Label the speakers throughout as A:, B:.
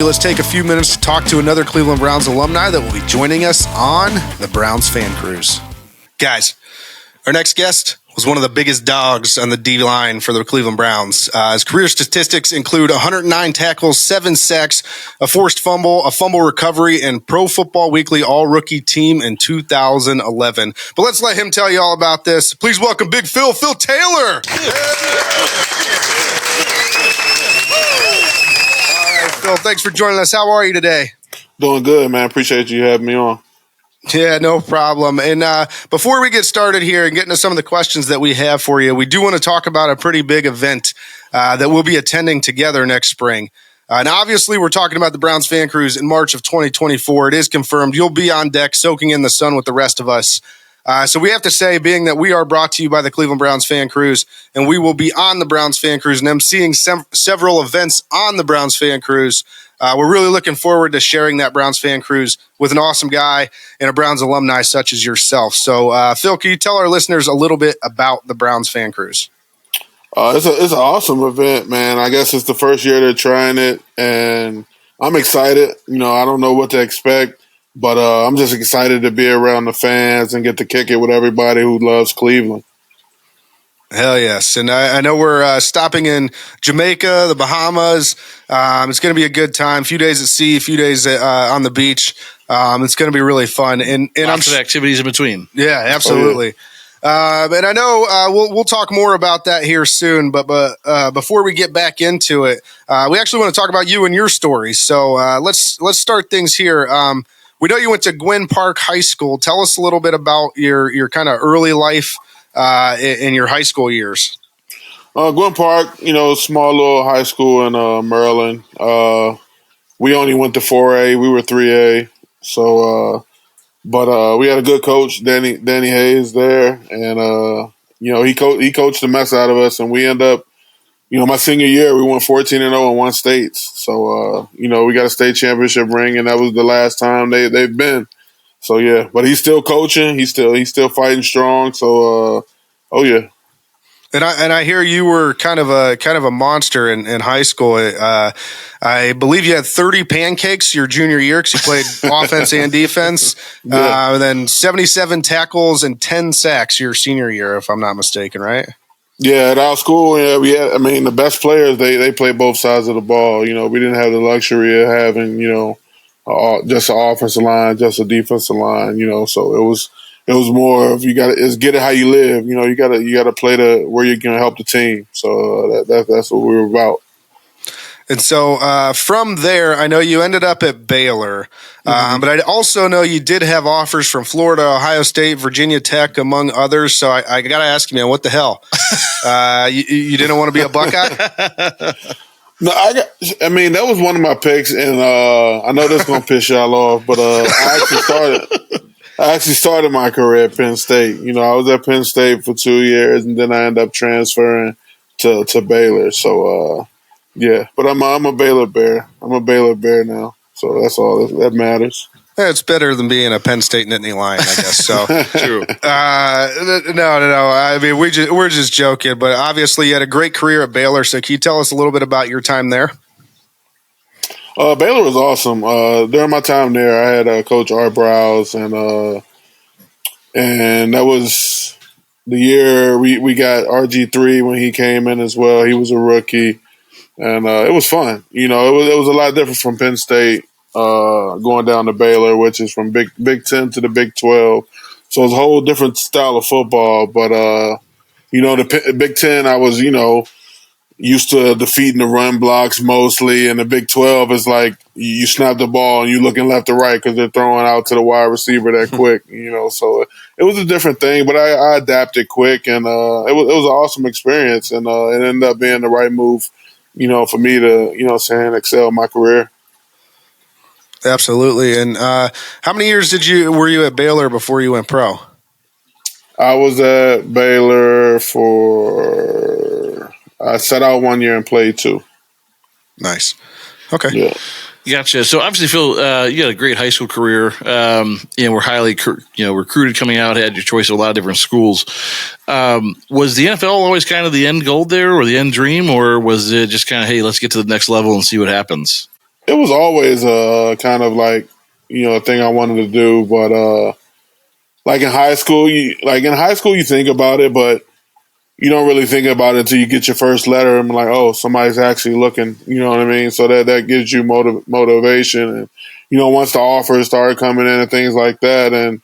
A: Let's take a few minutes to talk to another Cleveland Browns alumni that will be joining us on the Browns Fan Cruise. Guys, our next guest was one of the biggest dogs on the D-line for the Cleveland Browns. His career statistics include 109 tackles, 7 sacks, a forced fumble, a fumble recovery, and Pro Football Weekly All-Rookie Team in 2011. But let's let him tell you all about this. Please welcome Big Phil Taylor. Phil, thanks for joining us. How are you today?
B: Doing good, man. Appreciate you having me on.
A: Yeah, no problem. And before we get started here and get into some of the questions that we have for you, we do want to talk about a pretty big event that we'll be attending together next spring. And obviously, we're talking about the Browns Fan Cruise in March of 2024. It is confirmed. You'll be on deck soaking in the sun with the rest of us. So we have to say, being that we are brought to you by the Cleveland Browns Fan Cruise, and we will be on the Browns Fan Cruise and emceeing several events on the Browns Fan Cruise, we're really looking forward to sharing that Browns Fan Cruise with an awesome guy and a Browns alumni such as yourself. So, Phil, can you tell our listeners a little bit about the Browns Fan Cruise?
B: It's an awesome event, man. I guess it's the first year they're trying it, and I'm excited. I don't know what to expect. But I'm just excited to be around the fans and get to kick it with everybody who loves Cleveland.
A: Hell yes. And I know we're stopping in Jamaica, the Bahamas. It's going to be a good time. A few days at sea, a few days on the beach. It's going to be really fun. And
C: lots of activities in between.
A: Yeah, absolutely. Oh, yeah. And I know we'll talk more about that here soon. But before we get back into it, we actually want to talk about you and your story. So let's start things here. We know you went to Gwynn Park High School. Tell us a little bit about your kind of early life in your high school years.
B: Gwynn Park, small little high school in Maryland. We only went to 4A. We were 3A. So, but we had a good coach, Danny Hayes, there, and he coached the mess out of us, and we end up. My senior year, we won 14-0 and won states. So, we got a state championship ring, and that was the last time they've been. So, yeah. But he's still coaching. He's still fighting strong. So, oh, yeah.
A: And I hear you were kind of a monster in high school. I believe you had 30 pancakes your junior year because you played offense and defense. Yeah. And then 77 tackles and 10 sacks your senior year, if I'm not mistaken, right?
B: Yeah, at our school, we had. The best players they play both sides of the ball. We didn't have the luxury of having just an offensive line, just a defensive line. So it was more of it's get it how you live. You got to play where you're going to help the team. So that's what we were about.
A: And so from there, I know you ended up at Baylor, but I also know you did have offers from Florida, Ohio State, Virginia Tech, among others. So I got to ask you, man, what the hell? You didn't want to be a Buckeye?
B: No, that was one of my picks, and I know this is going to piss y'all off, but I actually started my career at Penn State. I was at Penn State for 2 years, and then I ended up transferring to Baylor. So, yeah, but I'm a Baylor Bear. I'm a Baylor Bear now, so that's all that matters.
A: Yeah, it's better than being a Penn State Nittany Lion, I guess. So
C: true.
A: No. I mean, we're just joking, but obviously you had a great career at Baylor. So can you tell us a little bit about your time there?
B: Baylor was awesome. During my time there, I had Coach Art Browse, and that was the year we got RG3 when he came in as well. He was a rookie. And it was fun. It was a lot different from Penn State going down to Baylor, which is from Big 10 to the Big 12. So it's a whole different style of football. But, the Big 10, I was, used to defeating the run blocks mostly. And the Big 12 is like you snap the ball and you're looking left to right because they're throwing out to the wide receiver that quick, So it was a different thing, but I adapted quick. And it was an awesome experience. And it ended up being the right move for me to, excel in my career.
A: Absolutely. And how many years were you at Baylor before you went pro?
B: I was at Baylor I sat out 1 year and played 2.
A: Nice. Okay.
B: Yeah.
C: Gotcha. So obviously, Phil, you had a great high school career. Were highly, recruited coming out. Had your choice of a lot of different schools. Was the NFL always kind of the end goal there, or the end dream, or was it just kind of, hey, let's get to the next level and see what happens?
B: it was always kind of like, a thing I wanted to do. But like in high school, you think about it, but you don't really think about it until you get your first letter and like, oh, somebody's actually looking. You know what I mean? So that gives you motivation, and once the offers start coming in and things like that, and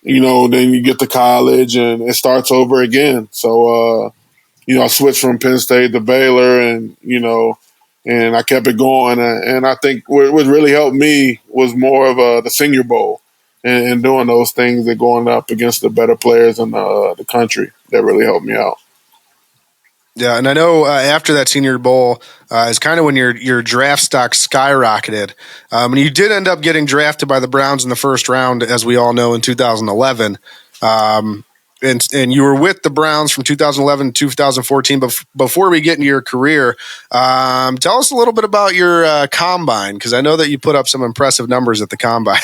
B: then you get to college and it starts over again. So I switched from Penn State to Baylor, and I kept it going. And I think what really helped me was more of the Senior Bowl and doing those things and going up against the better players in the country. That really helped me out.
A: Yeah, and I know after that Senior Bowl is kind of when your draft stock skyrocketed. And you did end up getting drafted by the Browns in the first round, as we all know, in 2011. And you were with the Browns from 2011 to 2014. But before we get into your career, tell us a little bit about your combine, because I know that you put up some impressive numbers at the combine.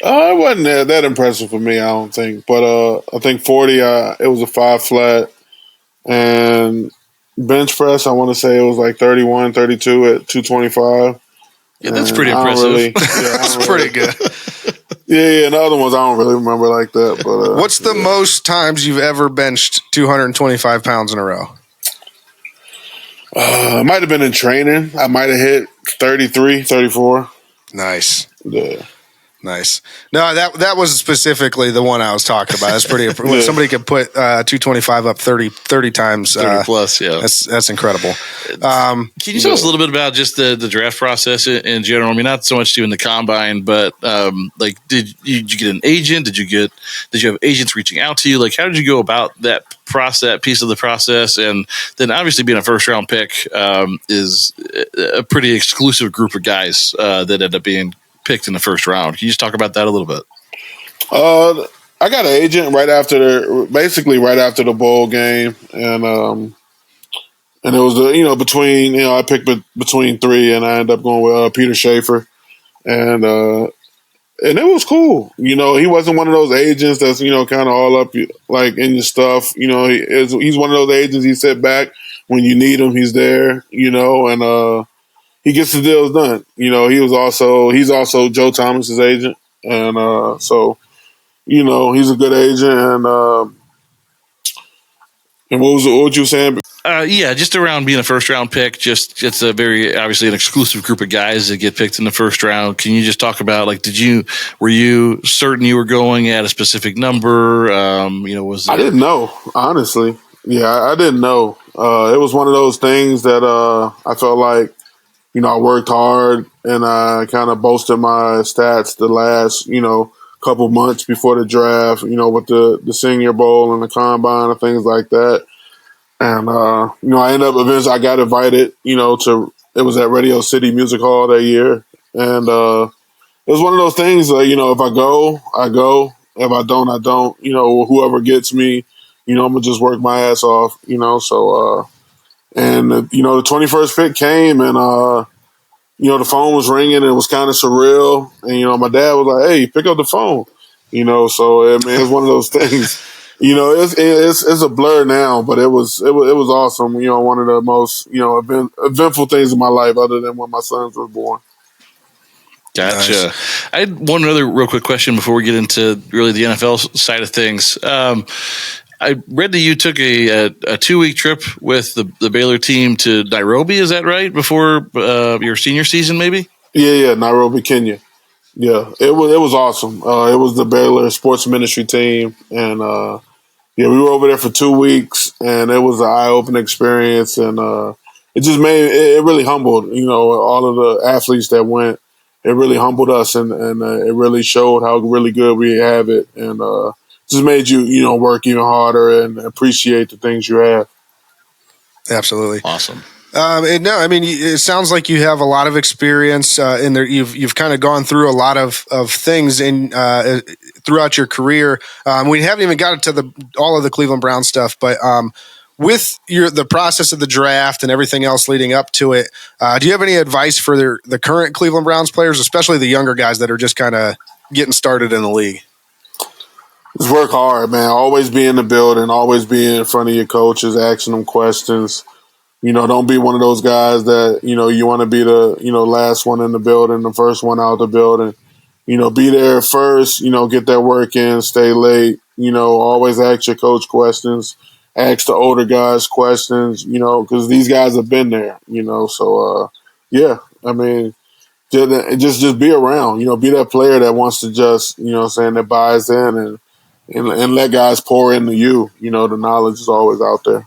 B: It wasn't that impressive for me, I don't think. But I think 40, it was a 5 flat. And bench press, I want to say it was like 31, 32 at 225.
C: Yeah, that's pretty impressive.
A: That's pretty good.
B: Yeah, and the other ones I don't really remember like that. But
A: what's the most times you've ever benched 225 pounds in a row?
B: It might have been in training. I might have hit 33, 34.
A: Nice.
B: Yeah.
A: Nice. No, that was specifically the one I was talking about. That's pretty. When somebody could put 225 up 30 times,
C: 30 plus, yeah,
A: that's incredible.
C: Can you tell us a little bit about just the draft process in general? I mean, not so much doing the combine, but like, did you get an agent? Did you have agents reaching out to you? Like, how did you go about that piece of the process? And then obviously being a first round pick is a pretty exclusive group of guys that end up being picked in the first round. Can you just talk about that a little bit?
B: I got an agent right after the bowl game, and it was between I picked between 3, and I ended up going with Peter Schaefer, and it was cool. He wasn't one of those agents that's kind of all up like in your stuff. He's one of those agents. He sit back when you need him. He's there. And he gets the deals done. He's also Joe Thomas's agent, and so he's a good agent. And what you saying?
C: Yeah, just around being a first round pick. Just it's a very obviously an exclusive group of guys that get picked in the first round. Can you just talk about like were you certain you were going at a specific number? I
B: didn't know, honestly. Yeah, I didn't know. It was one of those things that I felt like. I worked hard and I kind of boasted my stats the last, couple months before the draft, with the Senior Bowl and the Combine and things like that. And, I ended up eventually, I got invited, it was at Radio City Music Hall that year. And it was one of those things, if I go, I go. If I don't, I don't. Whoever gets me, I'm going to just work my ass off, so and the 21st pick came, and the phone was ringing, and it was kind of surreal. And my dad was like, "Hey, pick up the phone." So I mean, it's one of those things. It's a blur now, but it was awesome. One of the most eventful things in my life, other than when my sons were born.
C: Gotcha.
A: Nice.
C: I had one other real quick question before we get into really the NFL side of things. I read that you took a 2-week trip with the Baylor team to Nairobi. Is that right? Before your senior season, maybe?
B: Yeah, Nairobi, Kenya. Yeah, it was awesome. It was the Baylor sports ministry team, and we were over there for 2 weeks, and it was an eye-opening experience, and it just it really humbled all of the athletes that went. It really humbled us, and it really showed how really good we have it, and just made you work even harder and appreciate the things you have.
A: Absolutely.
C: Awesome.
A: It sounds like you have a lot of experience in there. You've kind of gone through a lot of things in throughout your career. We haven't even gotten to all of the Cleveland Browns stuff, but with the process of the draft and everything else leading up to it, do you have any advice for the current Cleveland Browns players, especially the younger guys that are just kind of getting started in the league?
B: Just work hard, man. Always be in the building. Always be in front of your coaches, asking them questions. don't be one of those guys that, you want to be the, last one in the building, the first one out the building. Be there first, get that work in, stay late, always ask your coach questions, ask the older guys questions, because these guys have been there, so, yeah, I mean, just be around, be that player that wants to just, that buys in and let guys pour into you, the knowledge is always out there.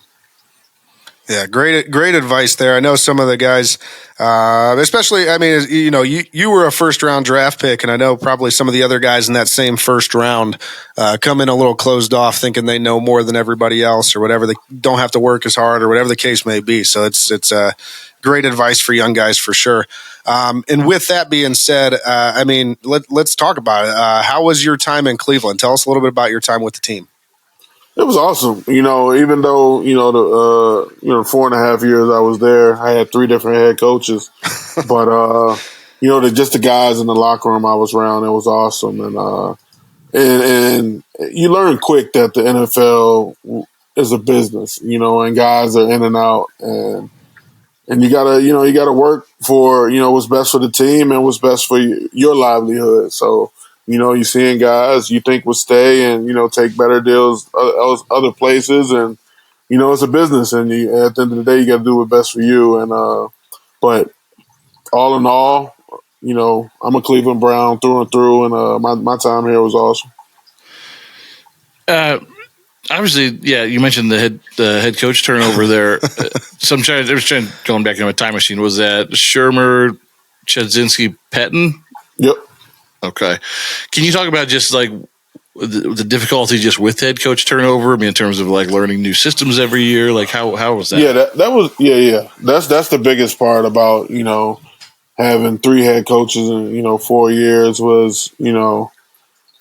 A: Yeah, great advice there. I know some of the guys, especially, I mean, you were a first round draft pick, and I know probably some of the other guys in that same first round come in a little closed off, thinking they know more than everybody else, or whatever. They don't have to work as hard, or whatever the case may be. So it's great advice for young guys for sure. And with that being said, I mean, let's talk about it. How was your time in Cleveland? Tell us a little bit about your time with the team.
B: It was awesome. Even though, the 4.5 years I was there, I had 3 different head coaches. But, just the guys in the locker room I was around, it was awesome. And you learn quick that the NFL is a business, and guys are in and out. And you gotta work for, what's best for the team and what's best for your livelihood. So, you're seeing guys you think will stay and, take better deals other places. And, it's a business. And at the end of the day, you got to do what's best for you. And, but all in all, I'm a Cleveland Brown through and through. And my time here was awesome.
C: Obviously, yeah, you mentioned the head coach turnover there. So I'm going back into my time machine. Was that Shermer, Chudzinski, Pettin?
B: Yep.
C: Okay. Can you talk about just like the difficulty just with head coach turnover? I mean, in terms of like learning new systems every year, like how was that?
B: Yeah, that was That's the biggest part about having 3 head coaches in 4 years was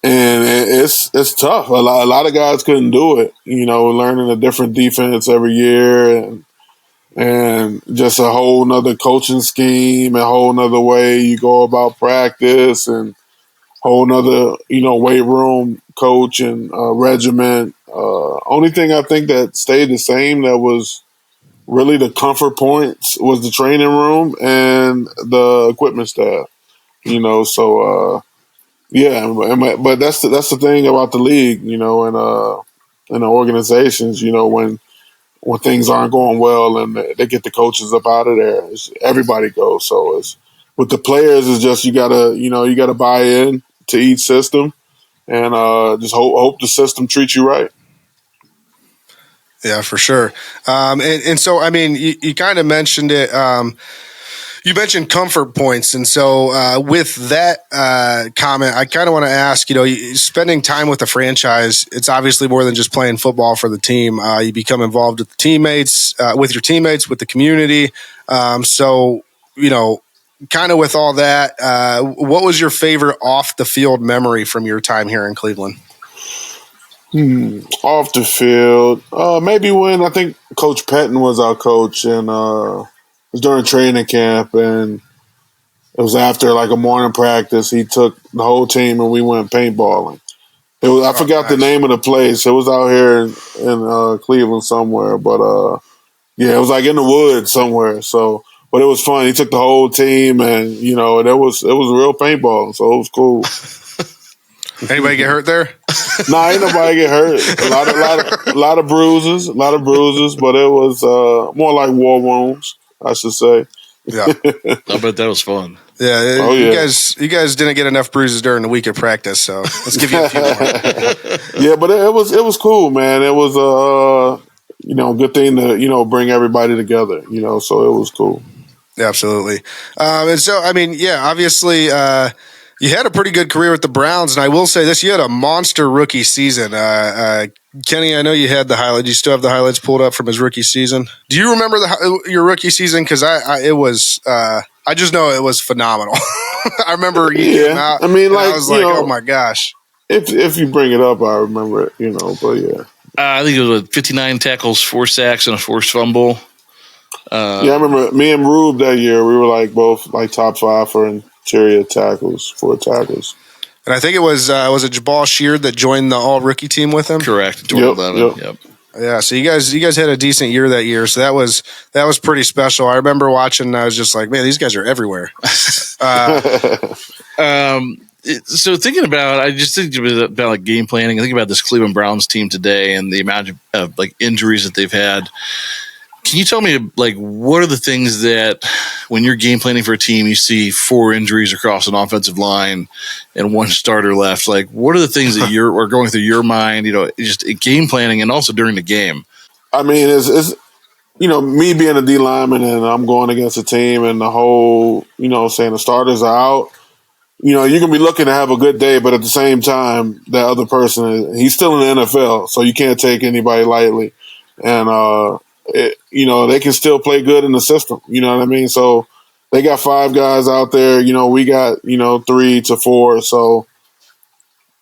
B: and it's tough. A lot of guys couldn't do it. Learning a different defense every year and just a whole nother coaching scheme, a whole nother way you go about practice, and whole nother weight room coach and regiment. Only thing I think that stayed the same that was really the comfort points was the training room and the equipment staff. So. Yeah, but that's the thing about the league, and the organizations, when things aren't going well and they get the coaches up out of there, everybody goes. So it's with the players, it's just you gotta buy in to each system and just hope the system treats you right.
A: Yeah, for sure. And so, I mean, you kind of mentioned it. You mentioned comfort points. And so with that comment, I kind of want to ask, spending time with the franchise, it's obviously more than just playing football for the team. You become involved with the teammates, with your teammates, with the community. So, kind of with all that, what was your favorite off the field memory from your time here in Cleveland?
B: Off the field, maybe when I think Coach Pettin was our coach, and it was during training camp, and it was after like a morning practice. He took the whole team and we went paintballing. I forgot the name of the place. It was out here in Cleveland somewhere, but yeah, it was like in the woods somewhere. So, but it was fun. He took the whole team, and it was real paintballing, so it was cool.
A: Anybody get hurt there?
B: Nah, ain't nobody get hurt. A lot of bruises, but it was more like war wounds, I should say.
A: Yeah,
C: I bet that was fun.
A: Yeah, you guys didn't get enough bruises during the week of practice, so let's give you a few more.
B: Yeah, but it was cool, man. It was good thing to bring everybody together. So it was cool.
A: Absolutely. And so, I mean, yeah, obviously, you had a pretty good career with the Browns, and I will say this: you had a monster rookie season. Kenny, I know you had the highlights. Do you still have the highlights pulled up from his rookie season? Do you remember your rookie season? Because I just know it was phenomenal. I remember you came out.
B: I mean,
A: I was like, oh my gosh.
B: If you bring it up, I remember it. But yeah.
C: I think it was 59 tackles, 4 sacks, and a forced fumble.
B: I remember me and Rube that year. We were like both like top 5 for interior tackles, 4 tackles. And
A: I think it was it Jabal Sheard that joined the all rookie team with him?
C: Correct.
B: Yep.
A: Yeah, so you guys had a decent year that year, so that was pretty special. I remember watching, and I was just like, man, these guys are everywhere.
C: So thinking about, I just think about like game planning. I think about this Cleveland Browns team today and the amount of like injuries that they've had. Can you tell me, like, what are the things that when you're game planning for a team, you see 4 injuries across an offensive line and 1 starter left? Like, what are the things that are going through your mind, just in game planning and also during the game?
B: I mean, it's me being a D lineman and I'm going against a team and the whole, saying the starters are out. You can be looking to have a good day, but at the same time, that other person, he's still in the NFL, so you can't take anybody lightly. And, they can still play good in the system. You know what I mean? So they got 5 guys out there. We got, 3 to 4. So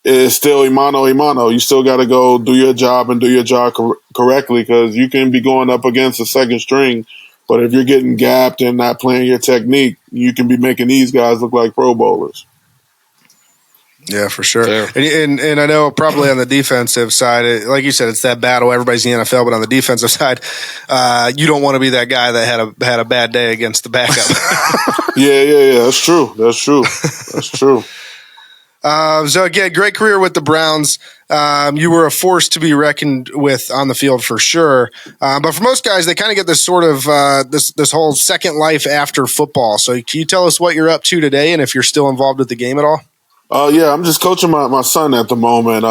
B: it's still mano a mano. You still got to go do your job and do your job correctly, because you can be going up against a second string. But if you're getting gapped and not playing your technique, you can be making these guys look like Pro Bowlers.
A: Yeah, for sure. And I know probably on the defensive side, like you said, it's that battle. Everybody's in the NFL, but on the defensive side, you don't want to be that guy that had a bad day against the backup.
B: Yeah. That's true.
A: So again, great career with the Browns. You were a force to be reckoned with on the field for sure. But for most guys, they kind of get this sort of this whole second life after football. So can you tell us what you're up to today and if you're still involved with the game at all?
B: Yeah, I'm just coaching my son at the moment.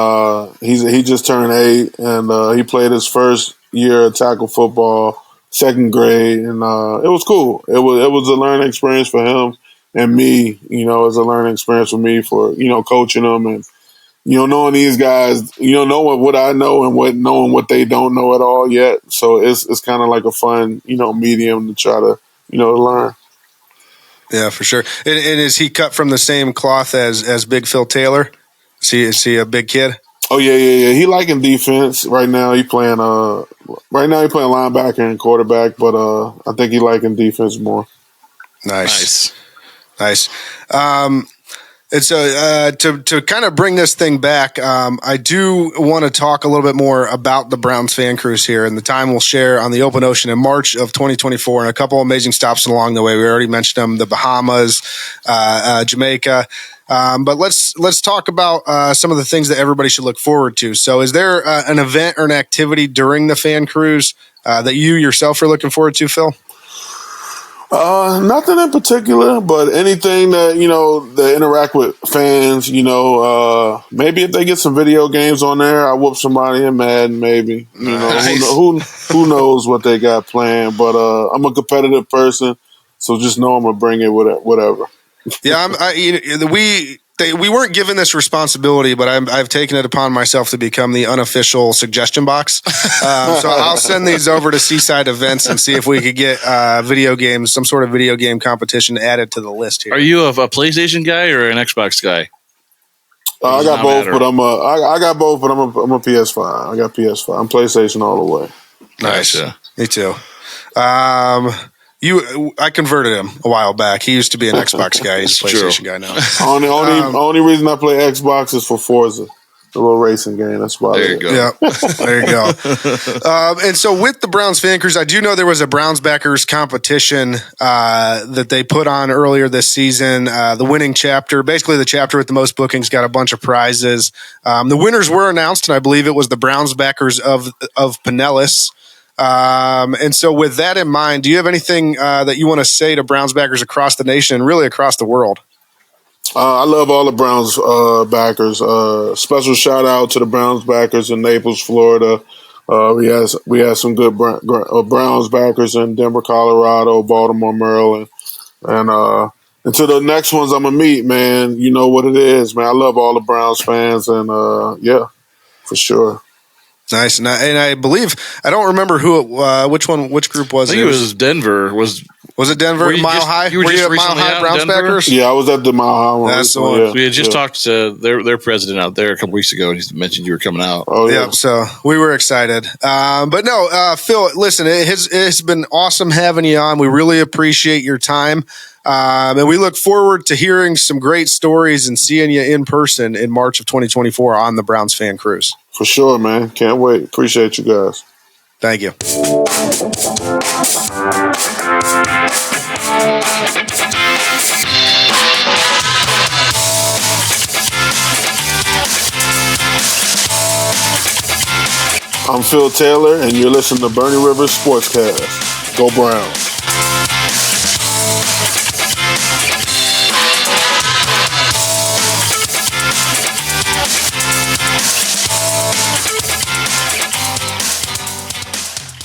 B: He just turned 8, and he played his first year of tackle football, 2nd grade, and it was cool. It was a learning experience for him and me. It was a learning experience for me for coaching them and knowing these guys. Knowing what I know and knowing what they don't know at all yet. So it's kind of like a fun medium to try to learn.
A: Yeah, for sure. And is he cut from the same cloth as Big Phil Taylor? Is he a big kid?
B: Oh yeah. He liking defense right now. He playing linebacker and quarterback, but I think he liking defense more.
A: Nice. And so to kind of bring this thing back, I do want to talk a little bit more about the Browns fan cruise here and the time we'll share on the open ocean in March of 2024 and a couple amazing stops along the way. We already mentioned them, the Bahamas, Jamaica. But let's talk about some of the things that everybody should look forward to. So is there an event or an activity during the fan cruise that you yourself are looking forward to, Phil?
B: Nothing in particular, but anything that, that interact with fans, maybe if they get some video games on there, I whoop somebody in Madden, maybe,
C: Nice.
B: who knows what they got planned, but, I'm a competitive person, so just know I'm going to bring it with whatever.
A: Yeah. We weren't given this responsibility, but I've taken it upon myself to become the unofficial suggestion box. So I'll send these over to Seaside Events and see if we could get video games, some sort of video game competition added to the list here.
C: Are you a PlayStation guy or an Xbox guy?
B: I got both, but I got both, but I'm a PS5. I got PS5. I'm PlayStation all the way.
A: Nice. Gotcha. Me too. I converted him a while back. He used to be an Xbox guy. He's a PlayStation guy now.
B: Only reason I play Xbox is for Forza, the little racing game. That's why.
C: There you go.
A: Yeah, there you go. And so with the Browns fan cruise, I do know there was a Browns backers competition that they put on earlier this season. The winning chapter, basically the chapter with the most bookings, got a bunch of prizes. The winners were announced, and I believe it was the Browns backers of Pinellas. And so with that in mind, do you have anything that you want to say to Browns backers across the nation and really across the world?
B: I love all the Browns backers. Special shout out to the Browns backers in Naples, Florida. We had some good Browns backers in Denver, Colorado, Baltimore, Maryland, and to the next ones I'm gonna meet, man. You know what it is, man. I love all the Browns fans, and yeah, for sure.
A: Nice, and I believe I don't remember which group was it?
C: I think it was Denver. Was
A: it Denver? Mile High?
C: You were just
A: at Mile High Browns backers?
B: Yeah, I was at the Mile High one.
A: That's the one.
B: Yeah.
C: We had just talked to their president out there a couple weeks ago, and he mentioned you were coming out.
B: Oh yeah.
A: So we were excited. But no, Phil, listen, it's been awesome having you on. We really appreciate your time. And we look forward to hearing some great stories and seeing you in person in March of 2024 on the Browns fan cruise.
B: For sure, man. Can't wait. Appreciate you guys.
A: Thank you.
B: I'm Phil Taylor, and you're listening to Bernie Rivers Sportscast. Go Browns.